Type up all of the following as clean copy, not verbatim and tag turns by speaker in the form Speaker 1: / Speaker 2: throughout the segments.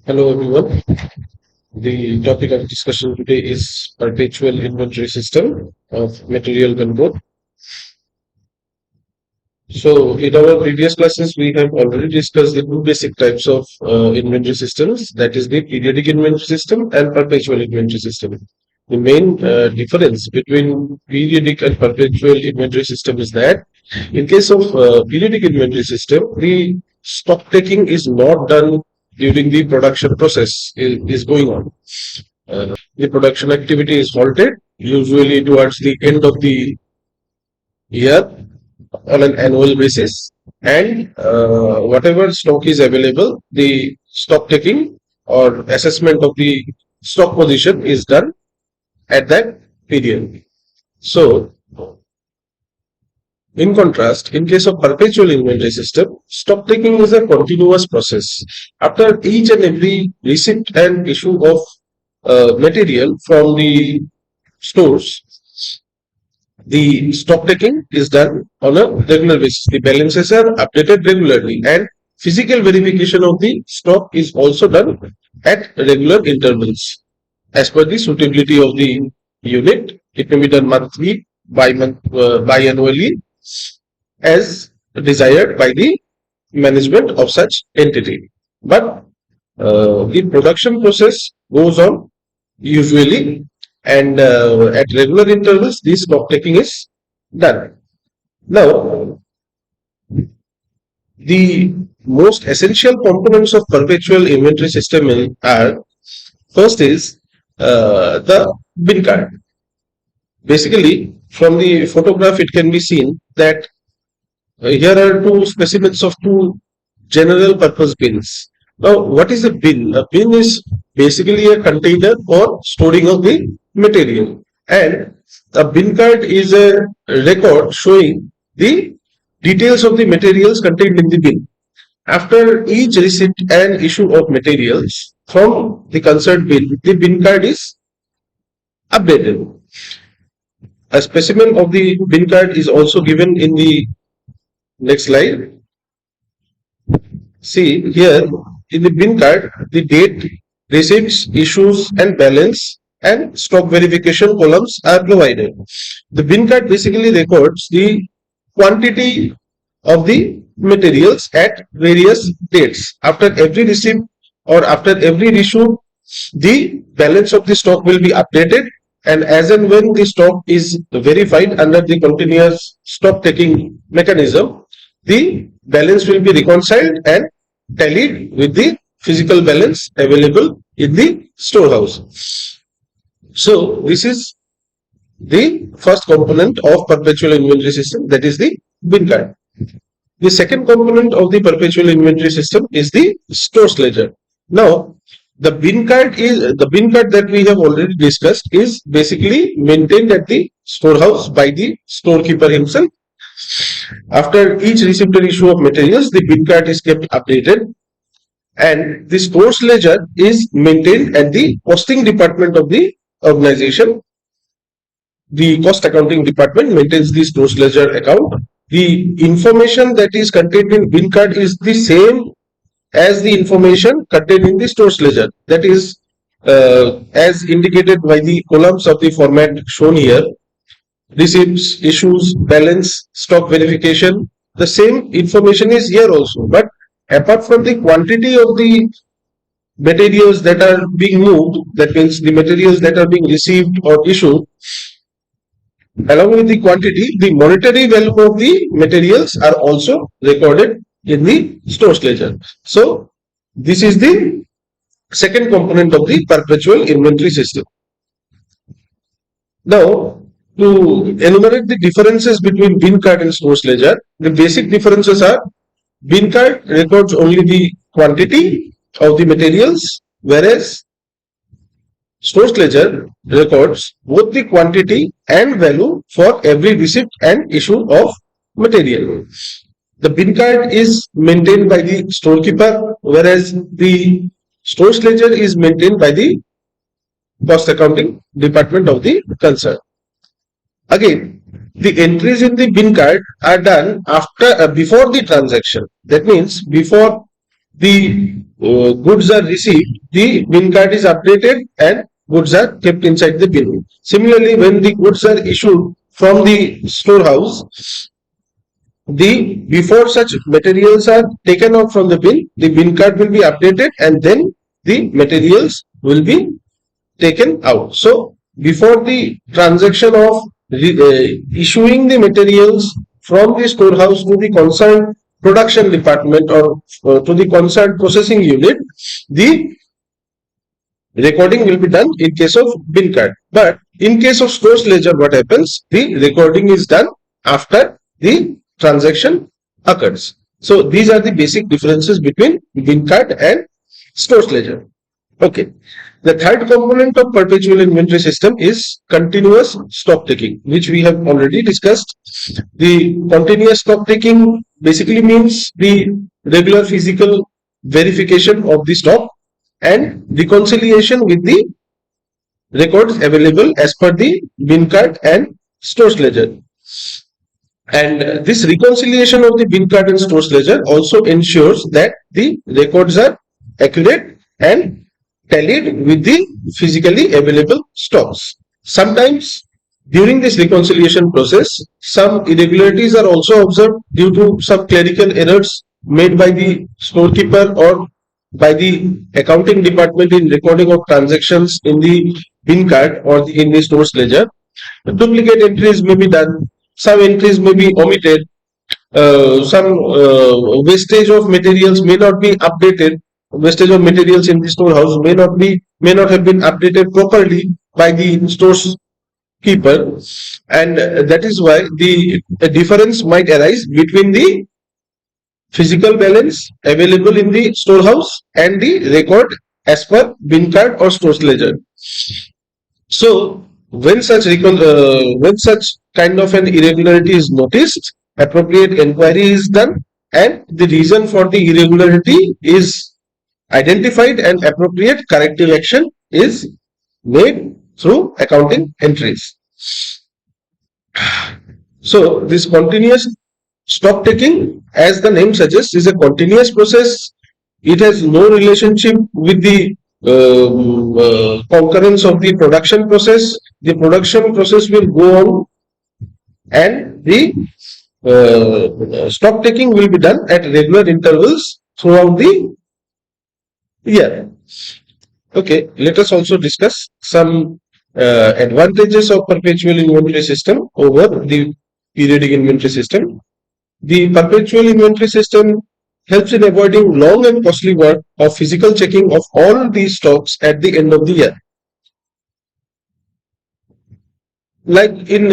Speaker 1: Hello everyone. The topic of discussion today is perpetual inventory system of material control. So in our previous classes, we have already discussed the two basic types of inventory systems, that is the periodic inventory system and perpetual inventory system. The main difference between periodic and perpetual inventory system is that in case of periodic inventory system, the stock taking is not done during the production process is going on. The production activity is halted usually towards the end of the year on an annual basis, and whatever stock is available, the stock taking or assessment of the stock position is done at that period. So, in contrast, in case of perpetual inventory system, stock taking is a continuous process. After each and every receipt and issue of material from the stores, the stock taking is done on a regular basis. The balances are updated regularly, and physical verification of the stock is also done at regular intervals. As per the suitability of the unit, it may be done monthly, biannually, as desired by the management of such entity. But the production process goes on usually, and at regular intervals, the stock taking is done. Now, the most essential components of perpetual inventory system are: first is the bin card. Basically, from the photograph, it can be seen that here are two specimens of two general purpose bins. Now, what is a bin? A bin is basically a container for storing of the material, and a bin card is a record showing the details of the materials contained in the bin. After each receipt and issue of materials from the concerned bin, the bin card is updated. A specimen of the bin card is also given in the next slide. See here in the bin card, the date, receipts, issues, and balance and stock verification columns are provided. The bin card basically records the quantity of the materials at various dates. After every receipt or after every issue, the balance of the stock will be updated, and as and when the stock is verified under the continuous stock taking mechanism, the balance will be reconciled and tallied with the physical balance available in the storehouse. So this is the first component of perpetual inventory system, that is the bin card. The second component of the perpetual inventory system is the stores ledger. Now, the bin card that we have already discussed is basically maintained at the storehouse by the storekeeper himself. After each receipt or issue of materials, the bin card is kept updated, and the stores ledger is maintained at the costing department of the organization. The cost accounting department maintains the stores ledger account. The information that is contained in bin card is the same as the information contained in the stores ledger. That is, as indicated by the columns of the format shown here: receipts, issues, balance, stock verification. The same information is here also, but apart from the quantity of the materials that are being moved, that means the materials that are being received or issued, along with the quantity, the monetary value of the materials are also recorded in the stores ledger. So, this is the second component of the perpetual inventory system. Now, to enumerate the differences between bin card and stores ledger, the basic differences are: bin card records only the quantity of the materials, whereas stores ledger records both the quantity and value for every receipt and issue of material. The bin card is maintained by the storekeeper, whereas the stores ledger is maintained by the cost accounting department of the concern. Again, the entries in the bin card are done after before the transaction. That means before the goods are received, the bin card is updated and goods are kept inside the bin. Similarly, when the goods are issued from the storehouse, the before such materials are taken out from the bin card will be updated and then the materials will be taken out. So before the transaction of issuing the materials from the storehouse to the concerned production department or to the concerned processing unit, the recording will be done in case of bin card. But in case of stores ledger, what happens? The recording is done after the transaction occurs. So these are the basic differences between bin card and stores ledger. Okay. The third component of perpetual inventory system is continuous stock taking, which we have already discussed. The continuous stock taking basically means the regular physical verification of the stock and reconciliation with the records available as per the bin card and stores ledger. And this reconciliation of the bin card and stores ledger also ensures that the records are accurate and tallied with the physically available stocks. Sometimes during this reconciliation process, some irregularities are also observed due to some clerical errors made by the storekeeper or by the accounting department in recording of transactions in the bin card or in the stores ledger. Duplicate entries may be done, some entries may be omitted, some wastage of materials may not be updated. Wastage of materials in the storehouse may not have been updated properly by the stores keeper, and that is why the difference might arise between the physical balance available in the storehouse and the record as per bin card or stores ledger. So when such kind of an irregularity is noticed, appropriate inquiry is done, and the reason for the irregularity is identified, and appropriate corrective action is made through accounting entries. So this continuous stock taking, as the name suggests, is a continuous process. It has no relationship with the concurrence of the production process. The production process will go on, and the stock taking will be done at regular intervals throughout the year. Okay, let us also discuss some advantages of perpetual inventory system over the periodic inventory system. The perpetual inventory system helps in avoiding long and costly work of physical checking of all these stocks at the end of the year. Like in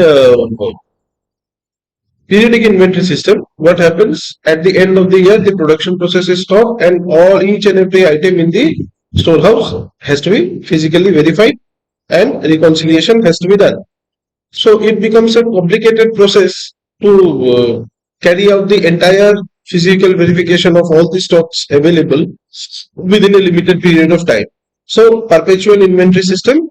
Speaker 1: periodic inventory system, what happens at the end of the year, the production process is stopped and each and every item in the storehouse has to be physically verified and reconciliation has to be done. So it becomes a complicated process to carry out the entire physical verification of all the stocks available within a limited period of time. So perpetual inventory system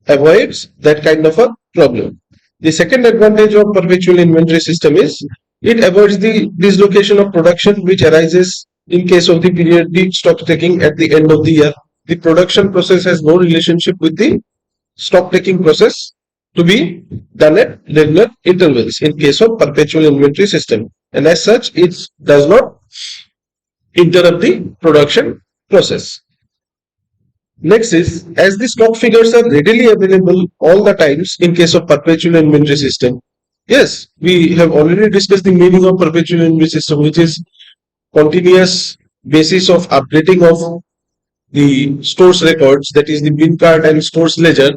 Speaker 1: avoids that kind of a problem. The second advantage of perpetual inventory system is it avoids the dislocation of production which arises in case of the periodic stock taking at the end of the year. The production process has no relationship with the stock taking process to be done at regular intervals in case of perpetual inventory system, and as such it does not interrupt the production process. Next is, as the stock figures are readily available all the times in case of perpetual inventory system. Yes, we have already discussed the meaning of perpetual inventory system, which is continuous basis of updating of the store's records, that is the bin card and store's ledger,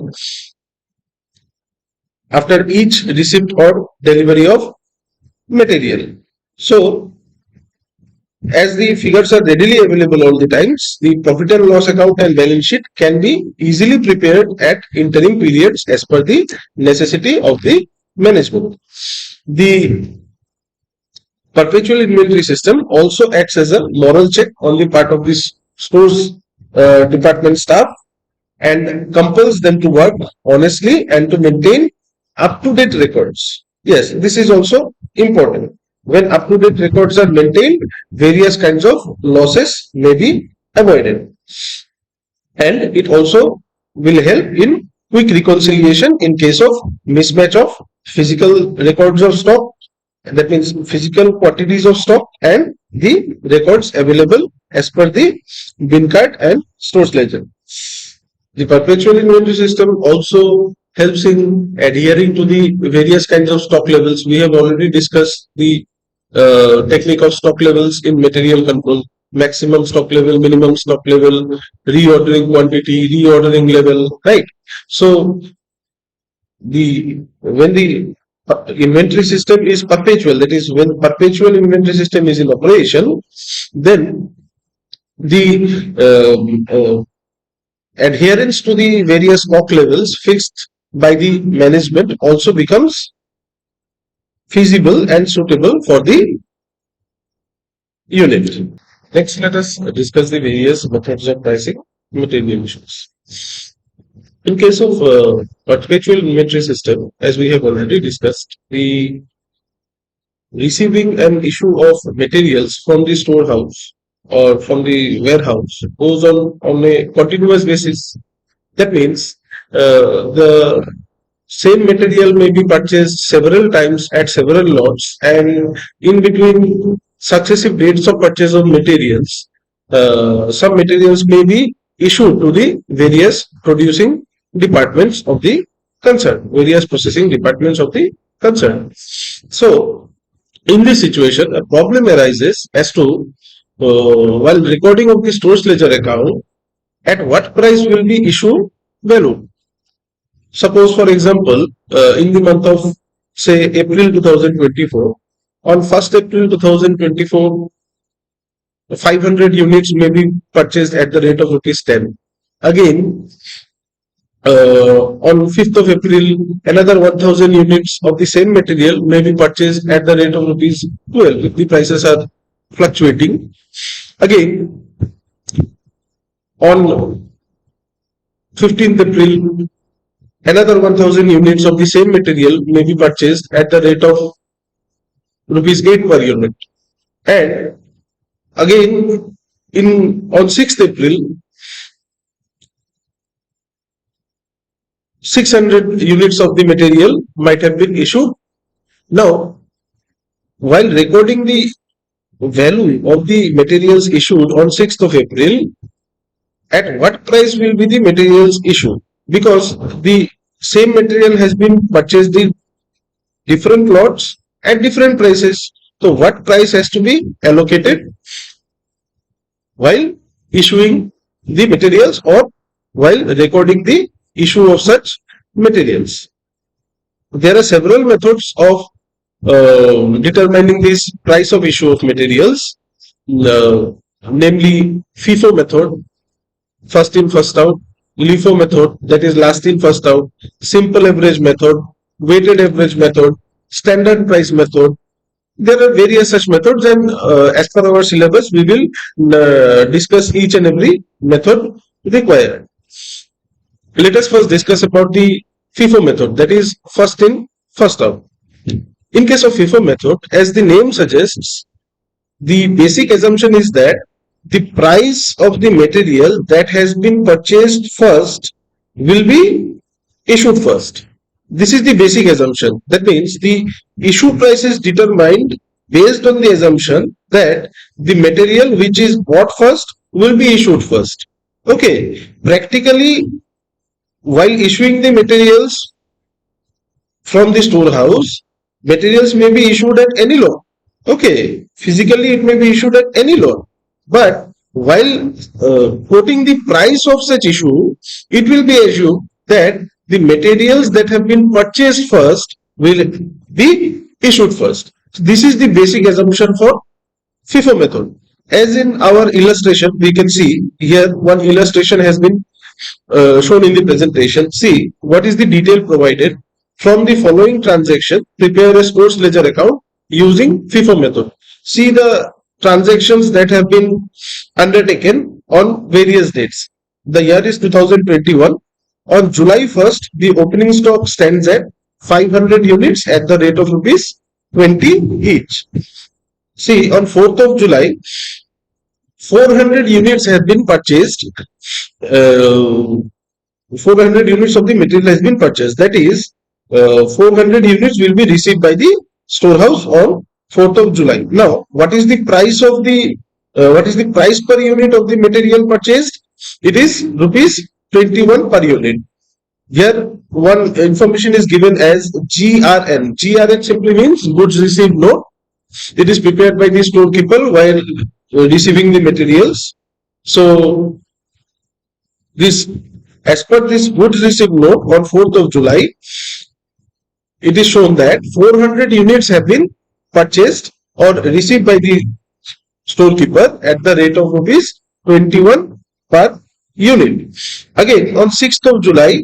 Speaker 1: after each receipt or delivery of material. So as the figures are readily available all the times, the profit and loss account and balance sheet can be easily prepared at interim periods as per the necessity of the management. The perpetual inventory system also acts as a moral check on the part of the stores department staff and compels them to work honestly and to maintain up to date records. Yes, this is also important. When up-to-date records are maintained, various kinds of losses may be avoided. And it also will help in quick reconciliation in case of mismatch of physical records of stock, that means physical quantities of stock, and the records available as per the bin card and stores ledger. The perpetual inventory system also helps in adhering to the various kinds of stock levels. We have already discussed the technique of stock levels in material control: maximum stock level, minimum stock level, reordering quantity, reordering level, right? So the when the inventory system is perpetual, that is when perpetual inventory system is in operation, then the adherence to the various stock levels fixed by the management also becomes feasible and suitable for the unit. Next, let us discuss the various methods of pricing material issues. In case of perpetual inventory system, as we have already discussed, the receiving an issue of materials from the storehouse or from the warehouse goes on a continuous basis. That means the same material may be purchased several times at several lots, and in between successive dates of purchase of materials, some materials may be issued to the various producing departments of the concern, various processing departments of the concern. So, in this situation, a problem arises as to while recording of the stores ledger account, at what price will be issued value. Suppose, for example, in the month of say April 2024, on 1st April 2024, 500 units may be purchased at the rate of rupees 10. Again, on 5th of April, another 1000 units of the same material may be purchased at the rate of rupees 12 if the prices are fluctuating. Again, on 15th April, another 1000 units of the same material may be purchased at the rate of rupees 8 per unit. And again, on 6th April, 600 units of the material might have been issued. Now, while recording the value of the materials issued on 6th of April, at what price will be the materials issued? Because the same material has been purchased in different lots at different prices. So, what price has to be allocated while issuing the materials or while recording the issue of such materials? There are several methods of determining this price of issue of materials, namely FIFO method, first in first out; LIFO method, that is last in first out; simple average method; weighted average method; standard price method. There are various such methods, and as per our syllabus, we will discuss each and every method required. Let us first discuss about the FIFO method, that is first in first out. In case of FIFO method, as the name suggests, the basic assumption is that the price of the material that has been purchased first will be issued first. This is the basic assumption. That means the issue price is determined based on the assumption that the material which is bought first will be issued first. Okay, practically, while issuing the materials from the storehouse, materials may be issued at any lot. Okay, physically it may be issued at any lot, but while quoting the price of such issue, it will be assumed that the materials that have been purchased first will be issued first. So this is the basic assumption for FIFO method. As in our illustration, we can see here one illustration has been shown in the presentation. See what is the detail provided. From the following transaction, prepare a stores ledger account using FIFO method. See the transactions that have been undertaken on various dates. The year is 2021. On July 1st, the opening stock stands at 500 units at the rate of rupees 20 each. See, on 4th of July, 400 units have been purchased. Uh, 400 units of the material has been purchased. That is, 400 units will be received by the storehouse on 4th of July. Now, what is the price of the what is the price per unit of the material purchased? It is rupees 21 per unit. Here, one information is given as GRN. GRN simply means goods received note. It is prepared by the storekeeper while receiving the materials. So, this, as per this goods received note on 4th of July, it is shown that 400 units have been purchased or received by the storekeeper at the rate of rupees 21 per unit. Again, on 6th of July,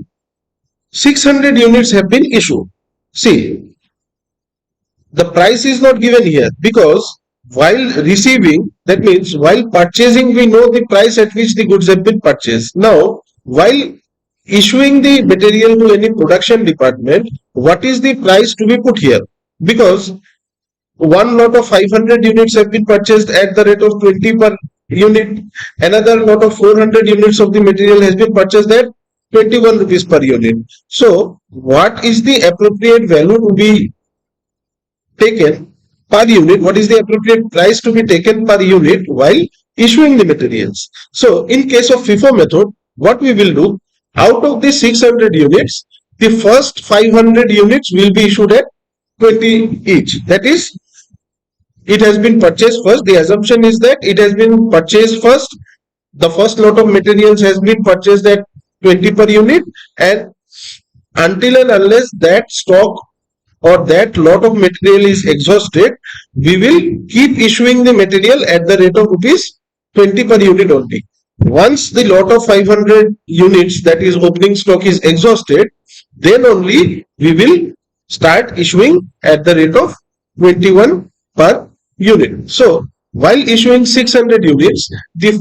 Speaker 1: 600 units have been issued. See, the price is not given here because while receiving, that means while purchasing, we know the price at which the goods have been purchased. Now, while issuing the material to any production department, what is the price to be put here? Because one lot of 500 units have been purchased at the rate of 20 per unit. Another lot of 400 units of the material has been purchased at 21 rupees per unit. So, what is the appropriate value to be taken per unit? What is the appropriate price to be taken per unit while issuing the materials? So, in case of FIFO method, what we will do, out of the 600 units, the first 500 units will be issued at 20 each. That is, it has been purchased first. The assumption is that it has been purchased first. The first lot of materials has been purchased at 20 per unit, and until and unless that stock or that lot of material is exhausted, we will keep issuing the material at the rate of rupees 20 per unit only. Once the lot of 500 units, that is opening stock, is exhausted, then only we will start issuing at the rate of 21 per unit. So, while issuing 600 units, the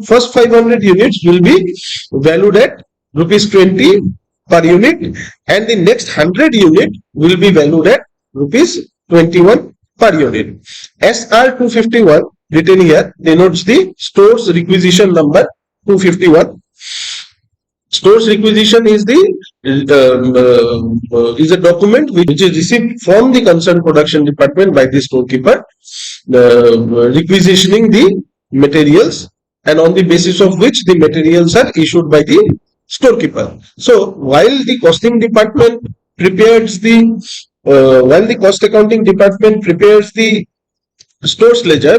Speaker 1: first 500 units will be valued at rupees 20 per unit, and the next 100 unit will be valued at rupees 21 per unit. SR 251 written here denotes the store's requisition number 251. Store's requisition is the is a document which is received from the concerned production department by the storekeeper, requisitioning the materials, and on the basis of which the materials are issued by the storekeeper. So while the costing department prepares the while the cost accounting department prepares the store's ledger,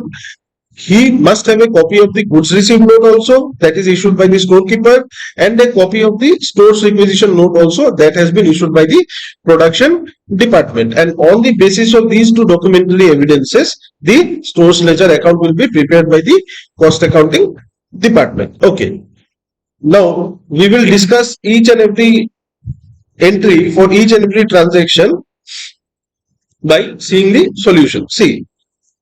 Speaker 1: he must have a copy of the goods received note also, that is issued by the storekeeper, and a copy of the store's requisition note also, that has been issued by the production department. And on the basis of these two documentary evidences, the store's ledger account will be prepared by the cost accounting department. Okay. Now we will discuss each and every entry for each and every transaction by seeing the solution. See,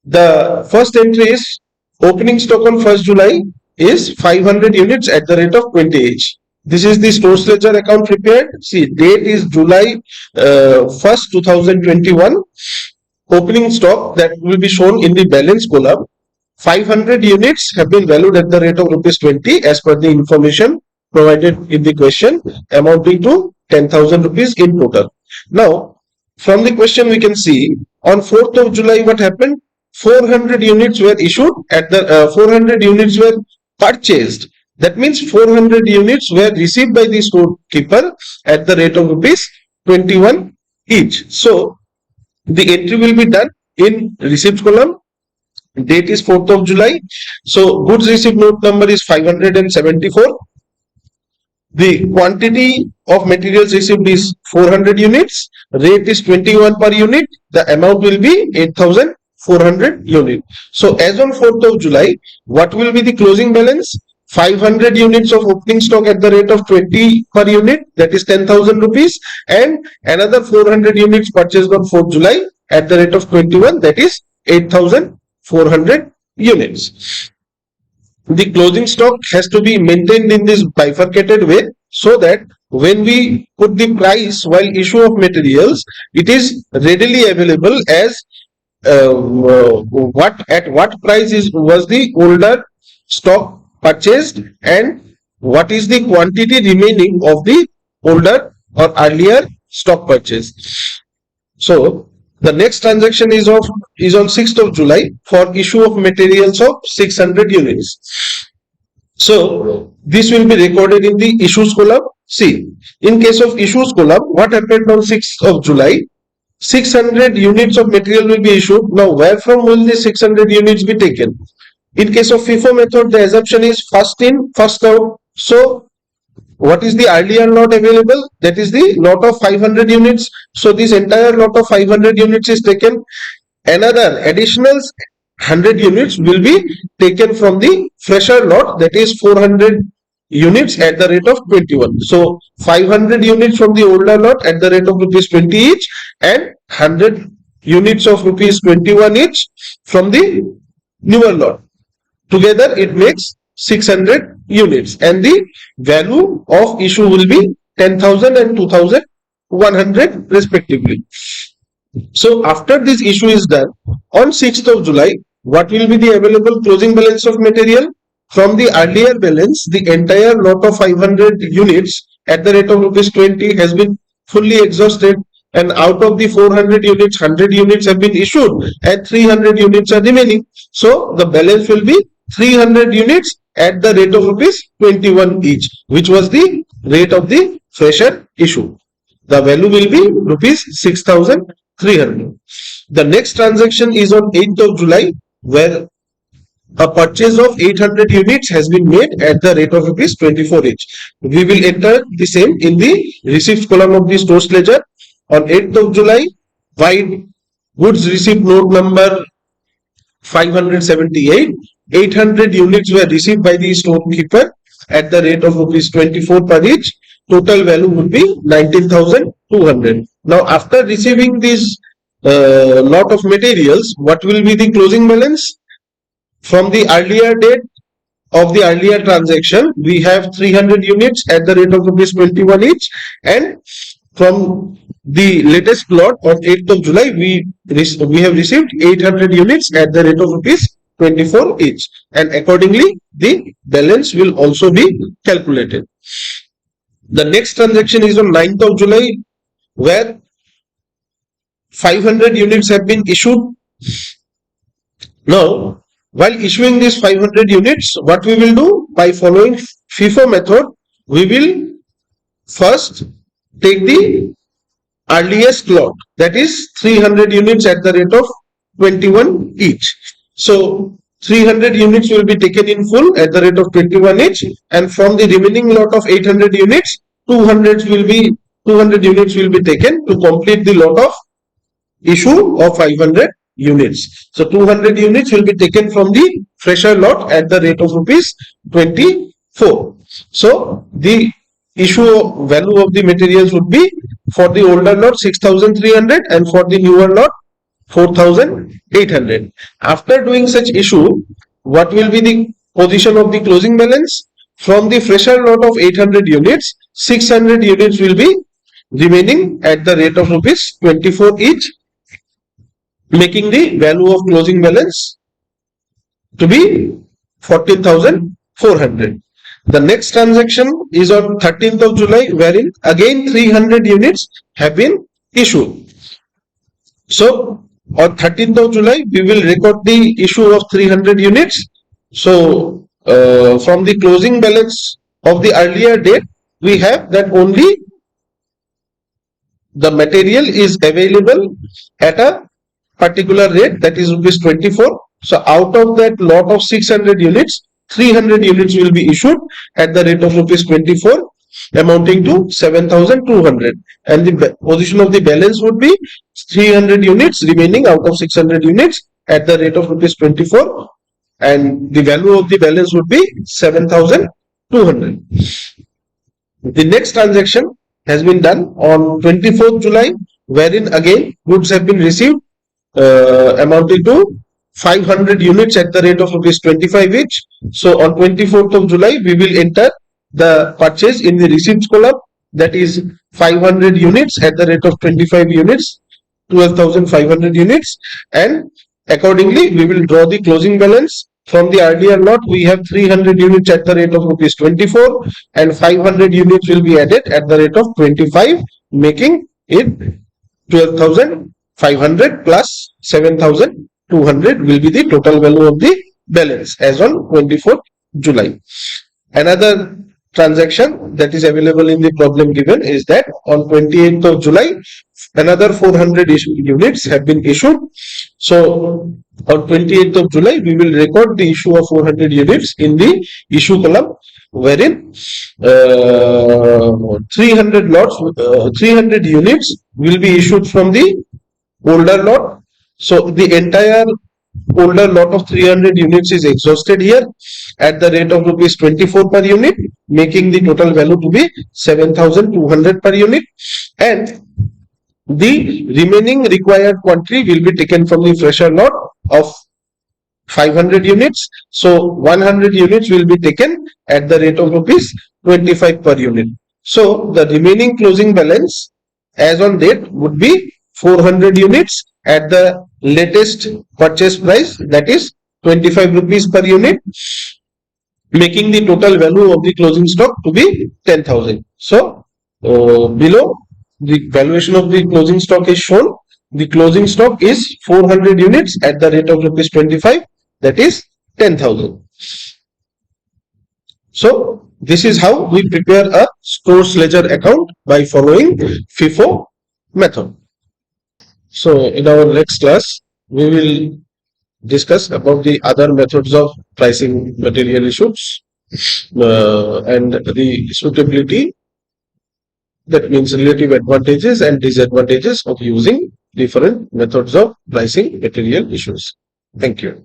Speaker 1: the first entry is opening stock on 1st July is 500 units at the rate of 20 each. This is the stores ledger account prepared. See, date is July 1st, 2021. Opening stock that will be shown in the balance column. 500 units have been valued at the rate of rupees 20 as per the information provided in the question, amounting to 10,000 rupees in total. Now, from the question we can see on 4th of July what happened? 400 units were issued at the 400 units were purchased. That means 400 units were received by the storekeeper at the rate of rupees 21 each. So the entry will be done in receipt column. Date is 4th of July. So goods received note number is 574. The quantity of materials received is 400 units. Rate is 21 per unit. The amount will be 8,400 units. So as on 4th of July, what will be the closing balance? 500 units of opening stock at the rate of 20 per unit, that is 10,000 rupees, and another 400 units purchased on 4th July at the rate of 21, that is 8,400 units. The closing stock has to be maintained in this bifurcated way so that when we put the price while issue of materials, it is readily available as what at what price is was the older stock purchased and what is the quantity remaining of the older or earlier stock purchase. So the next transaction is on 6th of July for issue of materials of 600 units. So this will be recorded in the issues column. See, in case of issues column, what happened on 6th of July? 600 units of material will be issued. Now, where from will the 600 units be taken? In case of FIFO method, the assumption is first in, first out. So, what is the earlier lot available? That is the lot of 500 units. So, this entire lot of 500 units is taken. Another additional 100 units will be taken from the fresher lot, that is 400 units at the rate of 21. So 500 units from the older lot at the rate of rupees 20 each and 100 units of rupees 21 each from the newer lot. Together it makes 600 units and the value of issue will be 10,000 and 2,100 respectively. So after this issue is done, on 6th of July, what will be the available closing balance of material? From the earlier balance, the entire lot of 500 units at the rate of rupees 20 has been fully exhausted, and out of the 400 units, 100 units have been issued and 300 units are remaining. So the balance will be 300 units at the rate of rupees 21 each, which was the rate of the fresher issue. The value will be rupees 6,300. The next transaction is on 8th of July, where a purchase of 800 units has been made at the rate of rupees 24 each. We will enter the same in the receipts column of the stores ledger. On 8th of July, by goods receipt note number 578, 800 units were received by the storekeeper at the rate of rupees 24 per each. Total value would be 19,200. Now, after receiving this lot of materials, what will be the closing balance? From the earlier date of the earlier transaction, we have 300 units at the rate of rupees 21 each, and from the latest lot on 8th of July, we have received 800 units at the rate of rupees 24 each, and accordingly the balance will also be calculated. The next transaction is on 9th of July, where 500 units have been issued. Now, while issuing these 500 units, what we will do? By following FIFO method, we will first take the earliest lot, that is 300 units at the rate of 21 each. So 300 units will be taken in full at the rate of 21 each, and from the remaining lot of 800 units, 200 units will be taken to complete the lot of issue of 500 units. So 200 units will be taken from the fresher lot at the rate of rupees 24. So the issue value of the materials would be for the older lot 6,300 and for the newer lot 4,800. After doing such issue, what will be the position of the closing balance? From the fresher lot of 800 units, 600 units will be remaining at the rate of rupees 24 each, making the value of closing balance to be 14,400. The next transaction is on 13th of July, wherein again 300 units have been issued. So on 13th of July, we will record the issue of 300 units. So from the closing balance of the earlier date, we have that only the material is available at a particular rate, that is rupees 24. So out of that lot of 600 units, 300 units will be issued at the rate of rupees 24, amounting to 7,200, and the position of the balance would be 300 units remaining out of 600 units at the rate of rupees 24, and the value of the balance would be 7,200. The next transaction has been done on 24th July, wherein again goods have been received amounting to 500 units at the rate of rupees 25 each. So on 24th of July, we will enter the purchase in the receipts column. that is 500 units at the rate of 25 units, 12,500 units, and accordingly we will draw the closing balance. From the earlier lot, we have 300 units at the rate of rupees 24 and 500 units will be added at the rate of 25, making it 12,500 plus 7,200 will be the total value of the balance as on 24th July. Another transaction that is available in the problem given is that on 28th of July, another 400 units have been issued. So on 28th of July, we will record the issue of 400 units in the issue column, wherein 300 lots, 300 units will be issued from the older lot. So the entire older lot of 300 units is exhausted here at the rate of rupees 24 per unit, making the total value to be 7,200 per unit, and the remaining required quantity will be taken from the fresher lot of 500 units. So 100 units will be taken at the rate of rupees 25 per unit. So the remaining closing balance as on date would be 400 units at the latest purchase price, that is 25 rupees per unit, making the total value of the closing stock to be 10,000. So below the valuation of the closing stock is shown. The closing stock is 400 units at the rate of rupees 25, that is 10,000. So this is how we prepare a stores ledger account by following FIFO method. So in our next class, we will discuss about the other methods of pricing material issues and the suitability, that means relative advantages and disadvantages of using different methods of pricing material issues. Thank you.